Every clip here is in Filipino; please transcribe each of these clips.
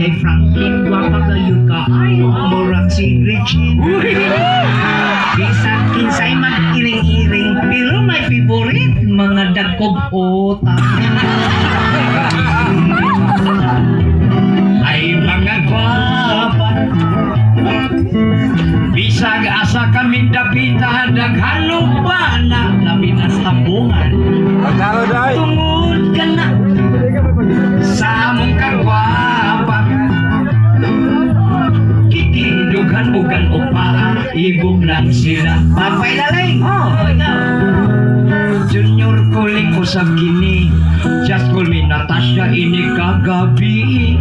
kay Franklin, wapa kayo ka ay murag si Regine. Bisan kinsay man iring-iring, pero may favorite mga dagkog utang. Ay mga gwapa, bisag asa kami dapita daghanong bana labi na sambungan. Tungod ka na sa among kagwapa, kitindugan ugan upa, ibog lang sila. Papay lalay! Junior kuling usab kini, just call me Natasha ini kagabi.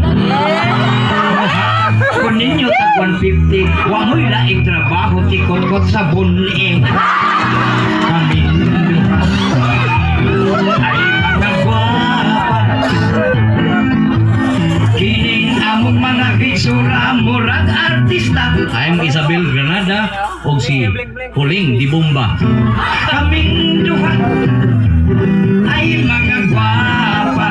Kung ninyo tag 150, wamoy laing trabaho tikot-kot sa bunli. Kami ay mga gwapa, kining among mga bisura murag artista. I'm Isabel Granada o si Kuling di Bomba. Kaming duha ay mga gwapa,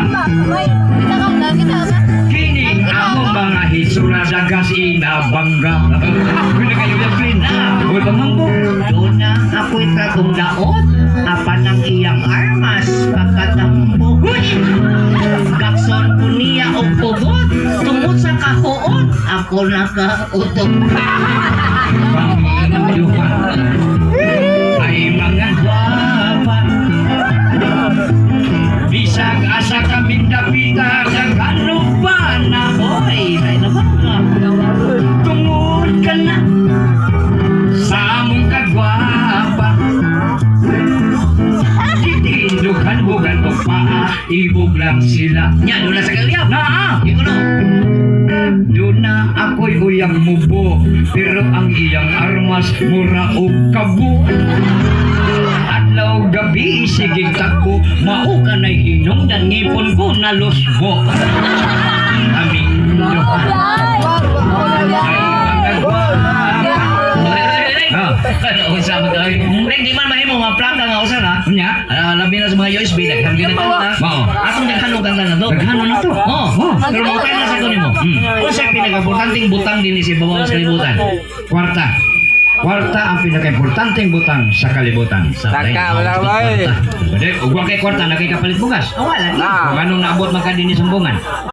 kining among mga hisura dagas inabangga. Wala kayo yung clean na. Huwag pamambok. Doon na ako'y tratong daot. Apan ang iyang armas pagkatambok. Kakson ko niya o pugot. Tungod sa kahoot, ako nakautok. Panginoon ay mga gwapa, bisag asa kaming dapita daghanong bana. Hoy, ay naman nga. Tungod ka na sa among kagwapa, kitindugan bugan o paa, ibog lang sila. Nya, doon na sa kalyap. Ikaw no. Doon na ako'y uyang mubo, pero ang iyang armas mura o kabo. Adlaw gabi sigig takbo, mao ka na'y hinungdan ngipon ko na lusbo. Aming duha ay mga gwapa. Ano sa mga tayo? Ring di man mahimo mga plaka nga usan ha. Nya, labi na sa mga USB daghan gyud ta. Mao. Atong daghanon kanta na to. Daghanon na to. Pero mo tayo na sa kuno mo. Unsa pinaka-importanteng butang dinhi sa bawang sa kalibutan? Kwarta. Kwarta ang pinaka-importanteng butang sa kalibutan. Taka, wala ba eh. Ug wa kay kwarta na kay kapalit bugas. Wala lagi. Kung anong naabot man ka dinhi sa sumbungan.